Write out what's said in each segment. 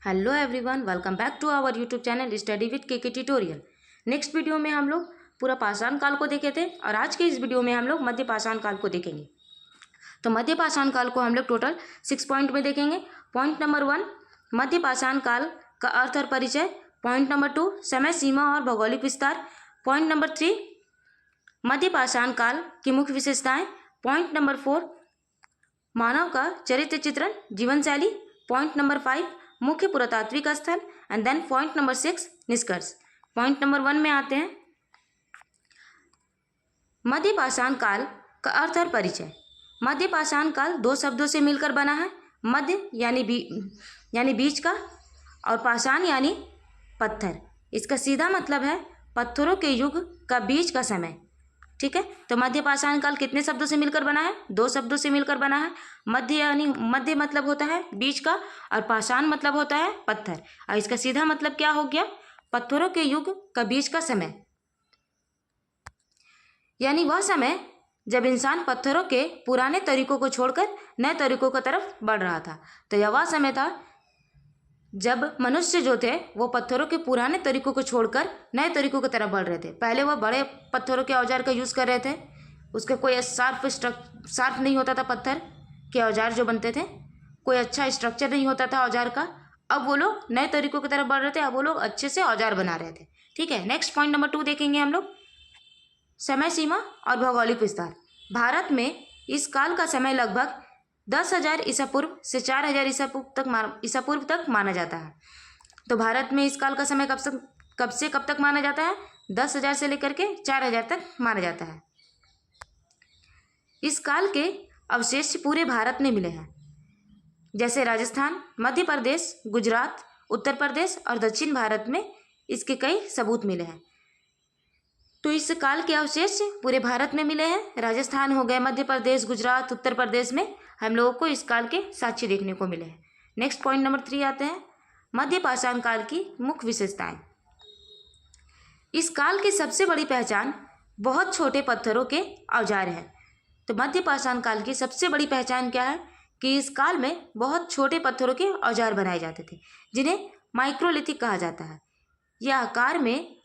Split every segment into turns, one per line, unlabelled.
Hello everyone, welcome back to our YouTube channel study with K tutorial. Next video में हम लोग पूरा पाषाण काल को देखे थे और आज के इस वीडियो में हम लोग मध्य पाषाण काल को देखेंगे। तो मध्य पाषाण काल को हम लोग टोटल 6 पॉइंट में देखेंगे। पॉइंट नंबर 1, मध्य पाषाण काल का अर्थ और परिचय। पॉइंट नंबर 2, समय सीमा और भौगोलिक विस्तार। पॉइंट नंबर 3, मध्य पाषाण काल की मुख्य विशेषताएं। पॉइंट नंबर 4, मानव का चरित्र चित्रण, जीवन शैली। पॉइंट नंबर 5, मुख्य पुरातात्विक स्थल। एंड देन पॉइंट नंबर 6, निष्कर्ष। पॉइंट नंबर 1 में आते हैं, मध्य पाषाण काल का अर्थ और परिचय। मध्य पाषाण काल 2 शब्दों से मिलकर बना है। मध्य यानी बीच का, और पाषाण यानी पत्थर। इसका सीधा मतलब है पत्थरों के युग का बीच का समय। ठीक है, तो मध्य पाषाण काल कितने शब्दों से मिलकर बना है? 2 शब्दों से मिलकर बना है। मध्य मतलब होता है बीच का, और पाषाण मतलब होता है पत्थर। और इसका सीधा मतलब क्या हो गया? पत्थरों के युग का बीच का समय, यानी वह समय जब इंसान पत्थरों के पुराने तरीकों को छोड़कर नए तरीकों की तरफ बढ़ रहा था। तो यह वह समय था जब मनुष्य जो थे वो पत्थरों के पुराने तरीकों को छोड़कर नए तरीकों की तरफ बढ़ रहे थे। पहले वह बड़े पत्थरों के औजार का यूज़ कर रहे थे, उसके कोई शार्प नहीं होता था। पत्थर के औजार जो बनते थे, कोई अच्छा स्ट्रक्चर नहीं होता था औजार का। अब वो लोग नए तरीकों की तरफ बढ़ रहे थे, अब वो लोग अच्छे से औजार बना रहे थे। ठीक है, नेक्स्ट पॉइंट नंबर 2 देखेंगे हम लोग, समय सीमा और भौगोलिक विस्तार। भारत में इस काल का समय लगभग 10,000 ईसा पूर्व से 4,000 ईसा पूर्व तक माना जाता है। तो भारत में इस काल का समय कब से कब तक माना जाता है? 10,000 से लेकर के 4,000 तक माना जाता है। इस काल के अवशेष पूरे भारत में मिले हैं, जैसे राजस्थान, मध्य प्रदेश, गुजरात, उत्तर प्रदेश और दक्षिण भारत में इसके कई सबूत मिले हैं। तो इस काल के अवशेष पूरे भारत में मिले हैं। राजस्थान हो गए, मध्य प्रदेश, गुजरात, उत्तर प्रदेश में हम लोगों को इस काल के साक्ष्य देखने को मिले हैं। नेक्स्ट पॉइंट नंबर 3 आते हैं, मध्य पाषाण काल की मुख्य विशेषताएं। इस काल की सबसे बड़ी पहचान बहुत छोटे पत्थरों के औजार हैं। तो मध्य पाषाण काल की सबसे बड़ी पहचान क्या है? कि इस काल में बहुत छोटे पत्थरों के औजार बनाए जाते थे, जिन्हें माइक्रोलिथिक कहा जाता है। यह आकार में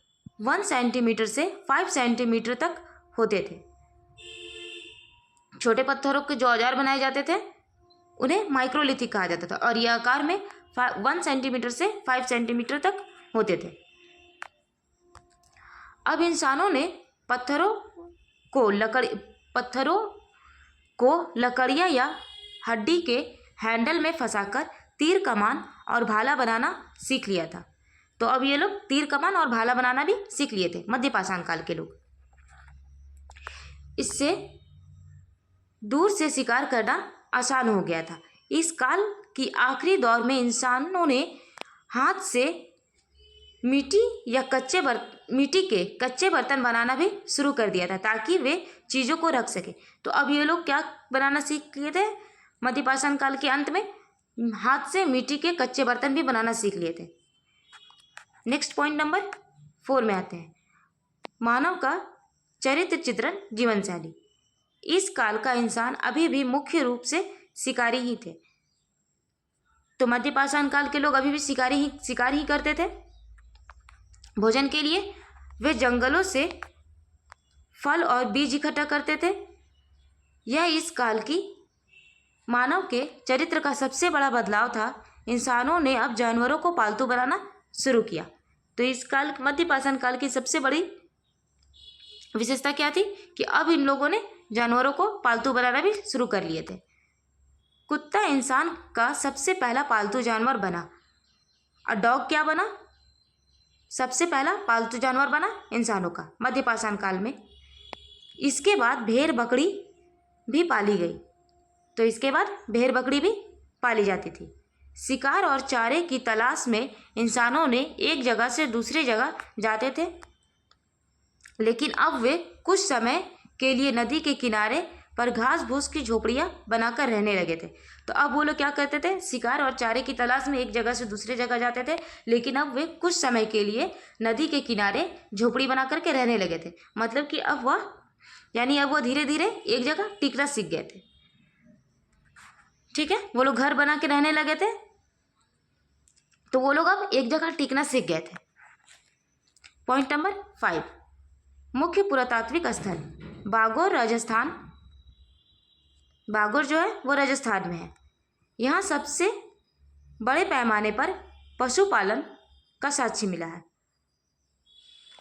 1 सेंटीमीटर से 5 सेंटीमीटर तक होते थे। छोटे पत्थरों के जो औजार बनाए जाते थे उन्हें माइक्रोलिथिक कहा जाता था, और यह आकार में 1 सेंटीमीटर से 5 सेंटीमीटर तक होते थे। अब इंसानों ने पत्थरों को लकड़ियाँ या हड्डी के हैंडल में फंसाकर तीर कमान और भाला बनाना सीख लिया था। तो अब ये लोग तीर कमान और भाला बनाना भी सीख लिए थे, मध्य पाषाण काल के लोग। इससे दूर से शिकार करना आसान हो गया था। इस काल की आखिरी दौर में इंसानों ने हाथ से मिट्टी के कच्चे बर्तन बनाना भी शुरू कर दिया था, ताकि वे चीज़ों को रख सके। तो अब ये लोग क्या बनाना सीख लिए थे? मध्य पाषाण काल के अंत में हाथ से मिट्टी के कच्चे बर्तन भी बनाना सीख लिए थे। नेक्स्ट पॉइंट नंबर 4 में आते हैं, मानव का चरित्र चित्रण, जीवन शैली। इस काल का इंसान अभी भी मुख्य रूप से शिकारी ही थे। तो मध्य पाषाण काल के लोग अभी भी शिकार ही करते थे। भोजन के लिए वे जंगलों से फल और बीज इकट्ठा करते थे। यह इस काल की मानव के चरित्र का सबसे बड़ा बदलाव था। इंसानों ने अब जानवरों को पालतू बनाना शुरू किया। तो इस काल मध्य पाषाण काल की सबसे बड़ी विशेषता क्या थी? कि अब इन लोगों ने जानवरों को पालतू बनाना भी शुरू कर लिए थे। कुत्ता इंसान का सबसे पहला पालतू जानवर बना। और डॉग क्या बना? सबसे पहला पालतू जानवर बना इंसानों का मध्य पाषाण काल में। इसके बाद भेड़ बकरी भी पाली गई। तो इसके बाद भेड़ बकरी भी पाली जाती थी। शिकार और चारे की तलाश में इंसानों ने एक जगह से दूसरी जगह जाते थे, लेकिन अब वे कुछ समय के लिए नदी के किनारे पर घास फूस की झोपड़ियां बनाकर रहने लगे थे। तो अब वो लोग क्या करते थे? शिकार और चारे की तलाश में एक जगह से दूसरी जगह जाते थे, लेकिन अब वे कुछ समय के लिए नदी के किनारे झोपड़ी बना करके रहने लगे थे। मतलब कि अब वह धीरे धीरे एक जगह टिकना सीख गए थे। ठीक है, वो लोग घर बना के रहने लगे थे। तो वो लोग अब एक जगह टिकना सीख गए थे। पॉइंट नंबर 5, मुख्य पुरातात्विक स्थल बागोर राजस्थान। बागोर जो है वो राजस्थान में है। यहाँ सबसे बड़े पैमाने पर पशुपालन का साक्ष्य मिला है।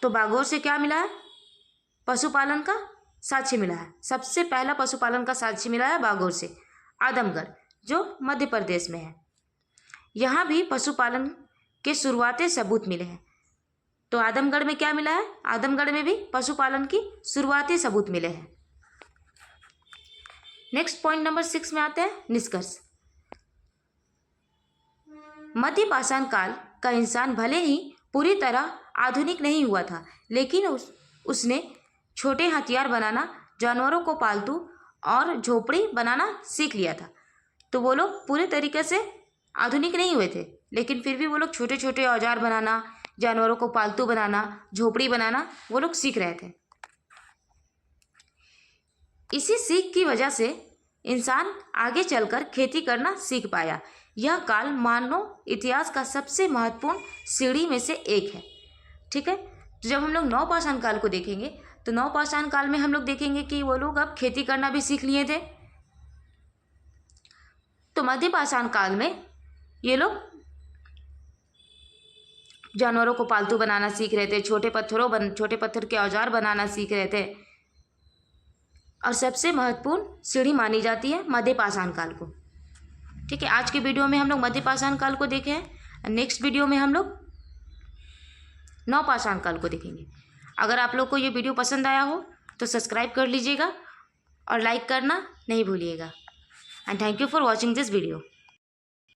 तो बागोर से क्या मिला है? पशुपालन का साक्ष्य मिला है। सबसे पहला पशुपालन का साक्ष्य मिला है बागोर से। आदमगढ़ जो मध्य प्रदेश में है, यहाँ भी पशुपालन के शुरुआती सबूत मिले हैं। तो आदमगढ़ में क्या मिला है? आदमगढ़ में भी पशुपालन की शुरुआती सबूत मिले हैं। नेक्स्ट पॉइंट नंबर 6 में आते हैं निष्कर्ष। मध्य पाषाण काल का इंसान भले ही पूरी तरह आधुनिक नहीं हुआ था, लेकिन उसने छोटे हथियार बनाना, जानवरों को पालतू और झोपड़ी बनाना सीख लिया था। तो वो लोग पूरे तरीके से आधुनिक नहीं हुए थे, लेकिन फिर भी वो लोग छोटे छोटे औजार बनाना, जानवरों को पालतू बनाना, झोपड़ी बनाना वो लोग सीख रहे थे। इसी सीख की वजह से इंसान आगे चलकर खेती करना सीख पाया। यह काल मानव इतिहास का सबसे महत्वपूर्ण सीढ़ी में से एक है। ठीक है, तो जब हम लोग नवपाषाण काल को देखेंगे तो नवपाषाण काल में हम लोग देखेंगे कि वो लोग अब खेती करना भी सीख लिए थे। तो मध्य पाषाण काल में ये लोग जानवरों को पालतू बनाना सीख रहे थे, छोटे पत्थर के औजार बनाना सीख रहे थे, और सबसे महत्वपूर्ण सीढ़ी मानी जाती है मध्य पाषाण काल को। ठीक है, आज के वीडियो में हम लोग मध्य पाषाण काल को देखे हैं। नेक्स्ट वीडियो में हम लोग नवपाषाण काल को देखेंगे। अगर आप लोग को ये वीडियो पसंद आया हो तो सब्सक्राइब कर लीजिएगा और लाइक करना नहीं भूलिएगा। And thank you for watching this video.